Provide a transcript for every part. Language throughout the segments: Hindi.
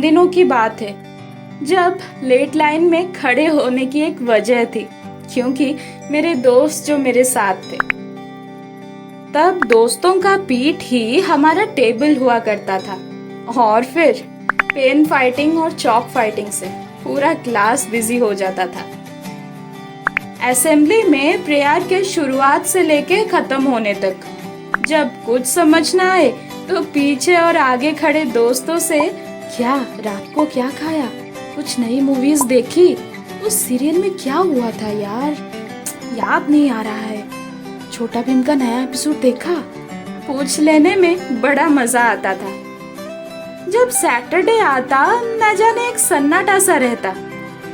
दिनों की बात है जब लेट लाइन में खड़े होने की एक वजह थी, क्योंकि मेरे दोस्त जो मेरे साथ थे, तब दोस्तों का पीठ ही हमारा टेबल हुआ करता था। और फिर पेन फाइटिंग और चॉक फाइटिंग से पूरा क्लास बिजी हो जाता था। असेंबली में प्रेयर के शुरुआत से लेके खत्म होने तक जब कुछ समझ ना आए तो पीछे और आगे खड़े दोस्तों से, क्या रात को क्या खाया, कुछ नई मूवीज देखी, उस सीरियल में क्या हुआ था यार, याद नहीं आ रहा है, छोटा भीम का नया एपिसोड देखा, पूछ लेने में बड़ा मजा आता था। जब सैटरडे आता न जाने एक सन्नाटा सा रहता,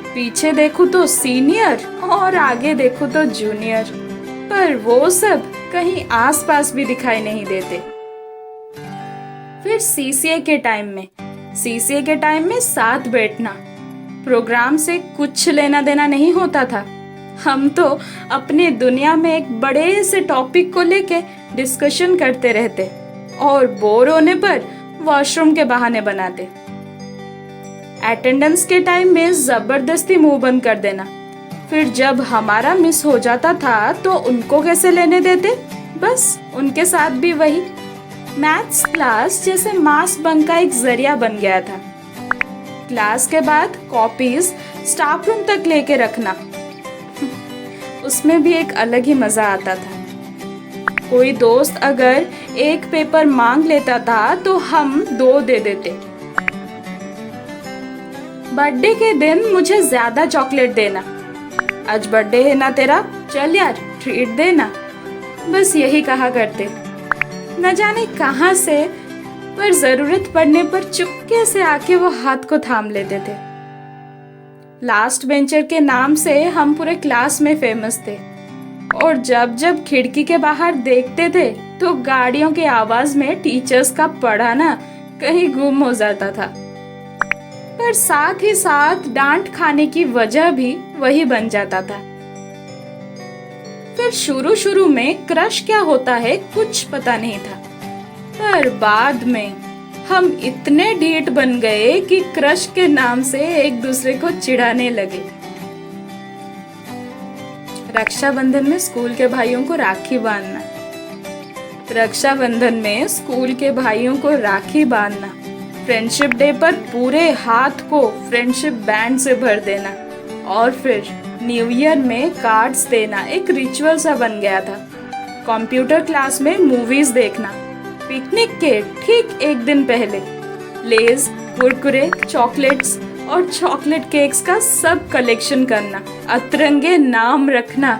पीछे देखूं तो सीनियर और आगे देखूं तो जूनियर, पर वो सब कहीं आसपास भी दिखाई नहीं देते। फिर सीसीए के टाइम में साथ बैठना, प्रोग्राम से कुछ लेना देना नहीं होता था। हम तो अपने दुनिया में एक बड़े से टॉपिक को लेके डिस्कशन करते रहते और बोर होने पर वॉशरूम के बहाने बनाते। अटेंडेंस के टाइम में जबरदस्ती मुंह बंद कर देना, फिर जब हमारा मिस हो जाता था तो उनको कैसे लेने देते, बस उनके साथ भी वही। मैथ्स क्लास जैसे मास बंक का एक जरिया बन गया था। क्लास के बाद कॉपीज स्टाफ रूम तक लेके रखना, उसमें भी एक अलग ही मजा आता था। कोई दोस्त अगर एक पेपर मांग लेता था तो हम 2 दे देते। बर्थडे के दिन मुझे ज्यादा चॉकलेट देना, आज बर्थडे है ना तेरा, चल यार ट्रीट देना, बस यही कहा करते। न जाने कहां से, पर जरूरत पड़ने पर चुपके से आके वो हाथ को थाम लेते थे। लास्ट बेंचर के नाम से हम पूरे क्लास में फेमस थे और जब जब खिड़की के बाहर देखते थे तो गाड़ियों की आवाज में टीचर्स का पढ़ाना कहीं गुम हो जाता था। पर साथ ही साथ डांट खाने की वजह भी वही बन जाता था। फिर शुरू में क्रश क्या होता है कुछ पता नहीं था, पर बाद में हम इतने ढीठ बन गए कि क्रश के नाम से एक दूसरे को चिढ़ाने लगे। रक्षाबंधन में स्कूल के भाइयों को राखी बांधना, फ्रेंडशिप डे पर पूरे हाथ को फ्रेंडशिप बैंड से भर देना और फिर न्यू ईयर में कार्ड्स देना एक रिचुअल सा बन गया था। कंप्यूटर क्लास में मूवीज देखना, पिकनिक के ठीक एक दिन पहले लेज, कुरकुरे, चॉकलेट्स और चॉकलेट केक्स का सब कलेक्शन करना, अतरंगे नाम रखना।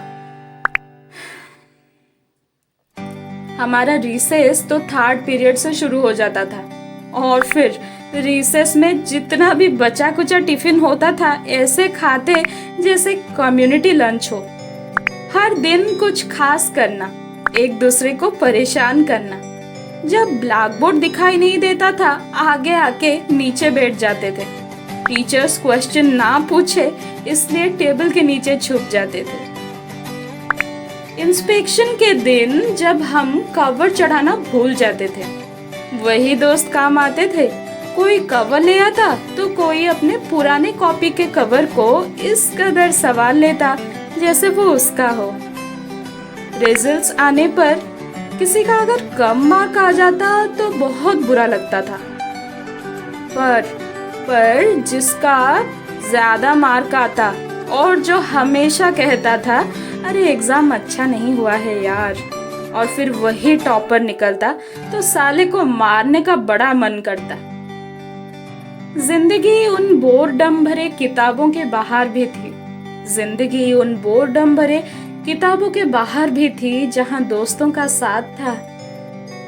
हमारा रिसेस तो 3rd पीरियड से शुरू हो जाता था और फिर रिसेस में जितना भी बचा कुचा टिफिन होता था ऐसे खाते जैसे कम्युनिटी लंच हो। हर दिन कुछ खास करना, एक दूसरे को परेशान करना। जब ब्लैक बोर्ड दिखाई नहीं देता था आगे आके नीचे बैठ जाते थे। टीचर्स क्वेश्चन ना पूछे इसलिए टेबल के नीचे छुप जाते थे। इंस्पेक्शन के दिन जब हम कवर चढ़ाना भूल जाते थे, वही दोस्त काम आते थे। कोई कवर ले आता तो कोई अपने पुराने कॉपी के कवर को इस कदर संभाल लेता जैसे वो उसका हो। रिजल्ट्स आने पर किसी का अगर कम मार्क आ जाता तो बहुत बुरा लगता था, पर जिसका ज्यादा मार्क आता और जो हमेशा कहता था अरे एग्जाम अच्छा नहीं हुआ है यार, और फिर वही टॉपर निकलता तो साले को मारने का बड़ा मन करता। जिंदगी उन बोरडम भरे किताबों के बाहर भी थी जहां दोस्तों का साथ था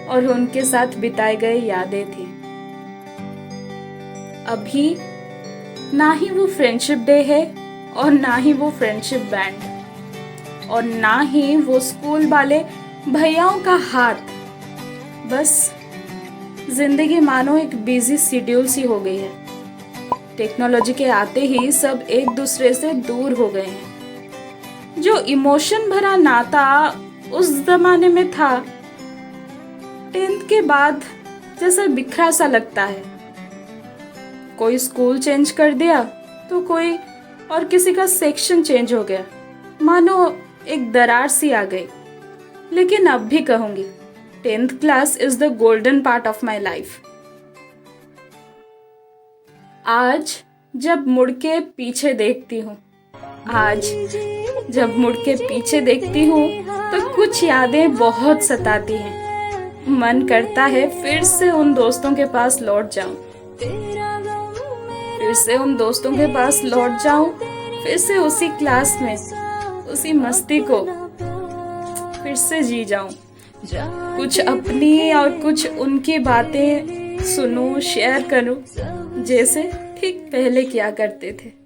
और उनके साथ बिताए गए यादें थी। अभी ना ही वो फ्रेंडशिप डे है और ना ही वो फ्रेंडशिप बैंड और ना ही वो स्कूल वाले भैयाओं का हाथ। बस जिंदगी मानो एक बिजी शेड्यूल सी हो गई है। टेक्नोलॉजी के आते ही सब एक दूसरे से दूर हो गए हैं। जो इमोशन भरा नाता उस जमाने में था, 10th के बाद जैसा बिखरा सा लगता है। कोई स्कूल चेंज कर दिया तो कोई और किसी का सेक्शन चेंज हो गया, मानो एक दरार सी आ गई। लेकिन अब भी कहूंगी 10th class is the golden part of my life. आज जब मुड़ के पीछे देखती हूँ तो कुछ यादें बहुत सताती हैं। मन करता है फिर से उन दोस्तों के पास लौट जाऊं, फिर से उसी क्लास में उसी मस्ती को फिर से जी जाऊं। कुछ अपनी और कुछ उनकी बातें सुनूं, शेयर करूं, जैसे ठीक पहले किया करते थे।